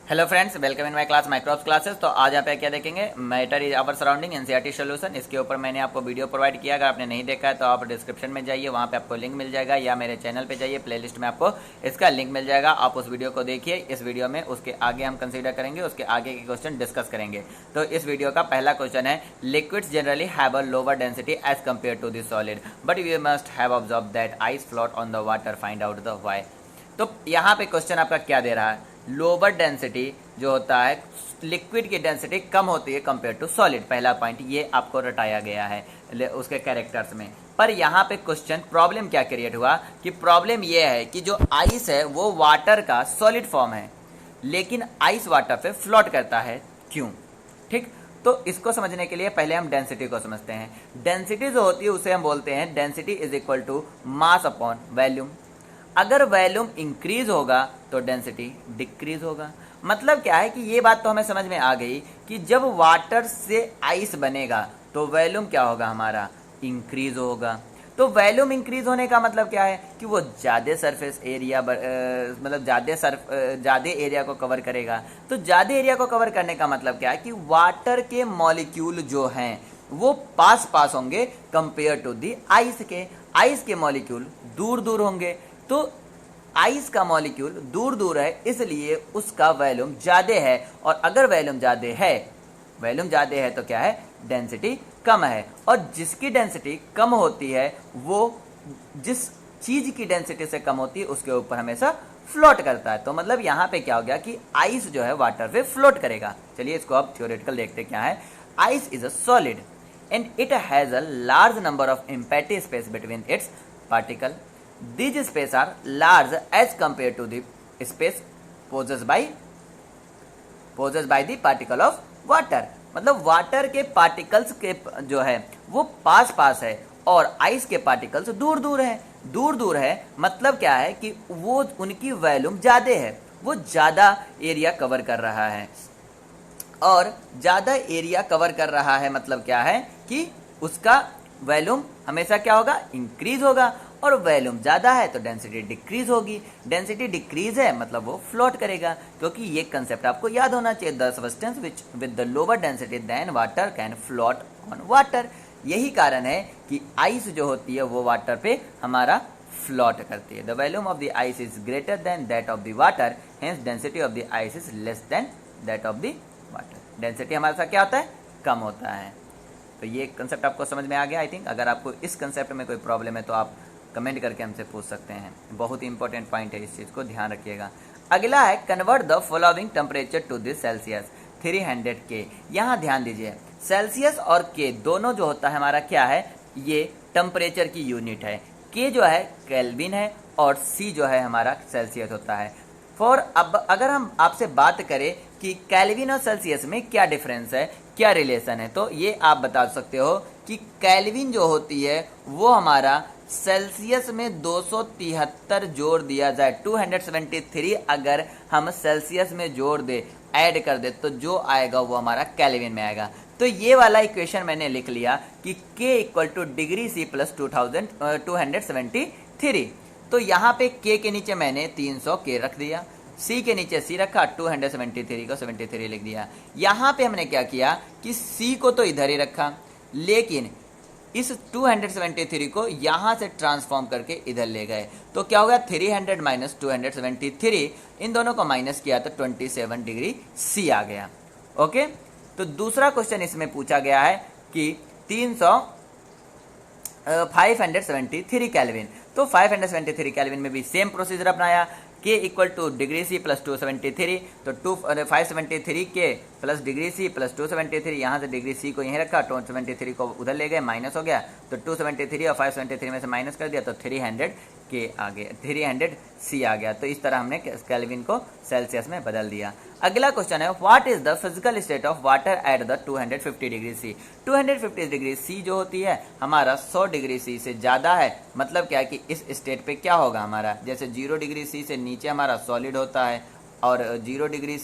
Hello friends, welcome in my class microbes classes. तो आज यहाँ पे क्या देखेंगे, matter is our surrounding NCERT solution. इसके ऊपर मैंने आपको वीडियो प्रोवाइड किया। अगर आपने नहीं देखा है तो आप डिस्क्रिप्शन में जाइए, वहाँ पे आपको लिंक मिल जाएगा, या मेरे चैनल पे जाइए, प्लेलिस्ट में आपको इसका लिंक मिल जाएगा। आप उस वीडियो को देखिए। इस वीडियो में उसके आगे हम कंसिडर करेंगे, उसके आगे के क्वेश्चन डिस्कस करेंगे। तो इस वीडियो का पहला क्वेश्चन है, liquids generally have a lower density as compare to the solid, but we must have observe that ice float on the water, find out the why. तो यहाँ पे क्वेश्चन आपका क्या दे रहा है, लोअर डेंसिटी जो होता है, लिक्विड की डेंसिटी कम होती है कंपेयर टू सॉलिड। पहला पॉइंट ये आपको रटाया गया है उसके कैरेक्टर्स में। पर यहाँ पे क्वेश्चन प्रॉब्लम क्या क्रिएट हुआ कि प्रॉब्लम ये है कि जो आइस है वो वाटर का सॉलिड फॉर्म है, लेकिन आइस वाटर पे फ्लोट करता है, क्यों? ठीक, तो इसको समझने के लिए पहले हम डेंसिटी को समझते हैं। डेंसिटी जो होती है उसे हम बोलते हैं density is equal to mass upon volume. अगर वॉल्यूम इंक्रीज होगा तो डेंसिटी डिक्रीज होगा। मतलब क्या है कि ये बात तो हमें समझ में आ गई कि जब वाटर से आइस बनेगा तो वॉल्यूम क्या होगा, हमारा इंक्रीज होगा। तो वॉल्यूम इंक्रीज होने का मतलब क्या है कि वो ज़्यादा सरफेस एरिया मतलब ज़्यादा एरिया को कवर करेगा। तो ज़्यादा एरिया को कवर करने का मतलब क्या है कि वाटर के मॉलिक्यूल जो हैं वो पास पास होंगे कंपेयर टू दी आइस के। आइस के मॉलिक्यूल दूर दूर होंगे। तो आइस का मॉलिक्यूल दूर दूर है, इसलिए उसका वॉल्यूम ज़्यादा है। और अगर वॉल्यूम ज़्यादा है तो क्या है, डेंसिटी कम है। और जिसकी डेंसिटी कम होती है वो जिस चीज़ की डेंसिटी से कम होती है उसके ऊपर हमेशा फ्लोट करता है। तो मतलब यहाँ पे क्या हो गया कि आइस जो है वाटर पे फ्लोट करेगा। चलिए इसको अब थ्योरेटिकल देखते क्या है। Ice is a solid and it has a large number of empty space between its particle. These space are large as compared to the space possessed by the particle of water। मतलब water के particles के जो है वो पास पास है और ice के particles दूर दूर है। दूर दूर है मतलब क्या है कि वो उनकी वॉल्यूम ज़्यादा है, वो ज़्यादा एरिया कवर कर रहा है। और ज़्यादा एरिया कवर कर रहा है मतलब क्या है कि उसका वॉल्यूम हमेशा क्या होगा, इंक्रीज होगा। और वॉल्यूम ज़्यादा है तो डेंसिटी डिक्रीज होगी। डेंसिटी डिक्रीज है मतलब वो फ्लोट करेगा, क्योंकि ये कंसेप्ट आपको याद होना चाहिए। The substance which with the lower density than water can float on water. यही कारण है कि आइस जो होती है वो वाटर पे हमारा फ्लोट करती है। The volume of the ice is greater than that of the water, hence density of the ice is less than that of the water. Density हमारे साथ क्या होता है, कम होता है। तो ये कंसेप्ट आपको समझ में आ गया आई थिंक। अगर आपको इस कंसेप्ट में कोई प्रॉब्लम है तो आप कमेंट करके हमसे पूछ सकते हैं। बहुत ही इंपॉर्टेंट पॉइंट है, इस चीज़ को ध्यान रखिएगा। अगला है, convert the following temperature to this Celsius 300 K. यहाँ ध्यान दीजिए, सेल्सियस और के दोनों जो होता है हमारा क्या है, ये टेम्परेचर की यूनिट है। के जो है केल्विन है और सी जो है हमारा सेल्सियस होता है। अब अगर हम आपसे बात करें कि केल्विन और सेल्सियस में क्या डिफरेंस है, क्या रिलेशन है, तो ये आप बता सकते हो कि केल्विन जो होती है वो हमारा सेल्सियस में 273 जोड़ दिया जाए, 273 अगर हम सेल्सियस में जोड़ दे, ऐड कर दे, तो जो आएगा वो हमारा केल्विन में आएगा। तो ये वाला इक्वेशन मैंने लिख लिया कि K equal two degree C plus 273। तो यहाँ पे K के नीचे मैंने 300 K रख दिया, C के नीचे C रखा, 273 को 73 लिख दिया। यहाँ पे हमने क्या किया कि C को तो इधर ही रखा, लेकिन इस 273 को यहाँ से ट्रांसफॉर्म करके इधर ले गए। तो क्या होगा, 300 माइनस 273, इन दोनों को माइनस किया तो 27 डिग्री C आ गया। ओके, तो दूसरा क्वेश्चन इसमें पूछा गया है कि 573 केल्विन। तो 573 केल्विन में भी सेम प्रोसीजर अपनाया। K equal two degree C plus 273, तो 573 K plus degree C plus 273, यहाँ से डिग्री C को यहीं रखा, 273 को उधर ले गए, माइनस हो गया, तो 273 और 573 में से माइनस कर दिया तो 300 K आ गया, 300 C आ गया। तो इस तरह हमने केल्विन को सेल्सियस में बदल दिया। अगला क्वेश्चन है, what is the physical state of water at the 250 degree C। 250 degree C जो होती है हमारा 100 डिग्री C से ज़्यादा है। मतलब क्या है कि इस स्टेट पे क्या होगा हमारा, जैसे 0 डिग्री C से नीचे हमारा सॉलिड होता है, और 0 डिग्री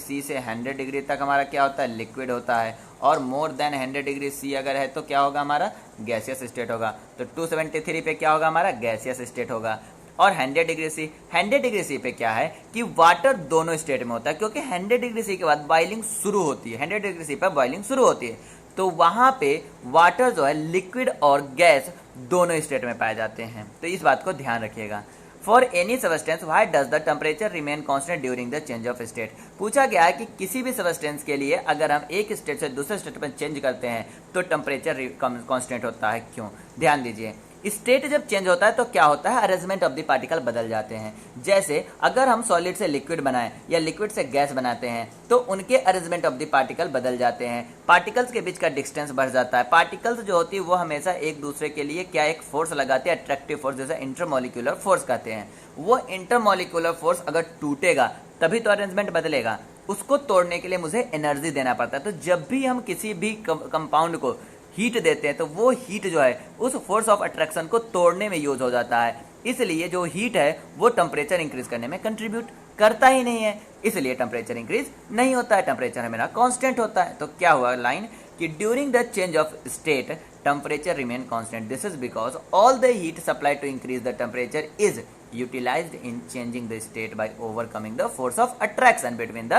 C से 100 डिग्री तक हमारा क्या होता है, लिक्विड होता है। और मोर देन 100 डिग्री C अगर है तो क्या होगा हमारा, गैसियस स्टेट होगा। तो 273 पे क्या होगा हमारा, गैसियस स्टेट होगा। और 100 डिग्री सी। 100 डिग्री सी पे क्या है कि वाटर दोनों स्टेट में होता है, क्योंकि 100 डिग्री सी के बाद बॉइलिंग शुरू होती है, 100 डिग्री सी पर बॉइलिंग शुरू होती है, तो वहां पे वाटर जो है लिक्विड और गैस दोनों स्टेट में पाए जाते हैं। तो इस बात को ध्यान रखिएगा। For any substance why does the temperature remain constant during the change of state. पूछा गया है कि किसी भी सबस्टेंस के लिए अगर हम एक स्टेट से दूसरे स्टेट में चेंज करते हैं तो टेम्परेचर कांस्टेंट होता है, क्यों? ध्यान दीजिए, स्टेट जब चेंज होता है तो क्या होता है, अरेंजमेंट ऑफ द पार्टिकल बदल जाते हैं। जैसे अगर हम सॉलिड से लिक्विड बनाएं या लिक्विड से गैस बनाते हैं तो उनके अरेंजमेंट ऑफ द पार्टिकल बदल जाते हैं, पार्टिकल्स के बीच का डिस्टेंस बढ़ जाता है। पार्टिकल्स जो होती है वो हमेशा एक दूसरे के लिए क्या एक फोर्स लगाते हैं, अट्रैक्टिव फोर्स, जैसे इंटरमोलिक्यूलर फोर्स कहते हैं। वो इंटरमोलिक्यूलर फोर्स अगर टूटेगा तभी तो अरेंजमेंट बदलेगा, उसको तोड़ने के लिए मुझे एनर्जी देना पड़ता है। तो जब भी हम किसी भी कंपाउंड को हीट देते हैं तो वो हीट जो है उस फोर्स ऑफ अट्रैक्शन को तोड़ने में यूज हो जाता है, इसलिए जो हीट है वो टेम्परेचर इंक्रीज करने में कंट्रीब्यूट करता ही नहीं है, इसलिए टेम्परेचर इंक्रीज नहीं होता है, टेम्परेचर हमेशा कांस्टेंट होता है। तो क्या हुआ लाइन कि during the change of state temperature remain constant, this is because all the heat supply to increase the temperature is utilized in changing the state by overcoming the force of attraction between the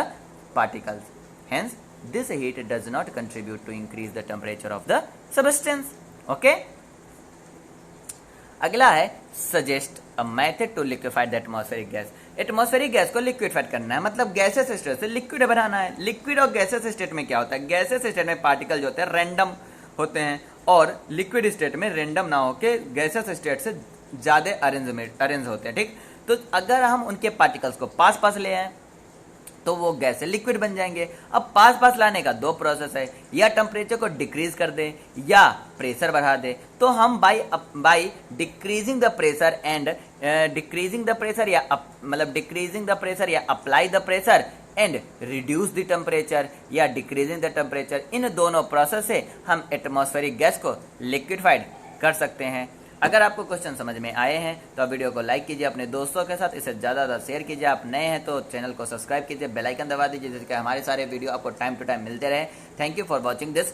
particles. Hence, this heat does not contribute to increase the temperature of the substance. Okay? अगला है suggest a method to liquefy the atmospheric gas. Atmospheric gas को liquefied करना है, मतलब gases state से liquid बनाना है। Liquid और gases state में क्या होता है, गैसेस स्टेट में पार्टिकल जो होते हैं रैंडम होते हैं और लिक्विड स्टेट में रैंडम ना होके गैसेस स्टेट से ज्यादा अरेंज होते हैं। ठीक, तो अगर हम उनके पार्टिकल्स को पास पास ले आए तो वो गैस से लिक्विड बन जाएंगे। अब पास पास लाने का दो प्रोसेस है, या टेम्परेचर को डिक्रीज कर दे या प्रेशर बढ़ा दे। तो हम by decreasing the pressure and decreasing the pressure या मतलब डिक्रीजिंग द प्रेशर या apply the pressure and reduce the temperature या डिक्रीजिंग द टेम्परेचर, इन दोनों प्रोसेस से हम एटमॉस्फेरिक गैस को लिक्विफाइड कर सकते हैं। अगर आपको क्वेश्चन समझ में आए हैं तो वीडियो को लाइक कीजिए, अपने दोस्तों के साथ इसे ज़्यादा शेयर कीजिए। आप नए हैं तो चैनल को सब्सक्राइब कीजिए, बेल आइकन दबा दीजिए जिससे हमारे सारे वीडियो आपको टाइम टू टाइम मिलते रहे। Thank you for watching this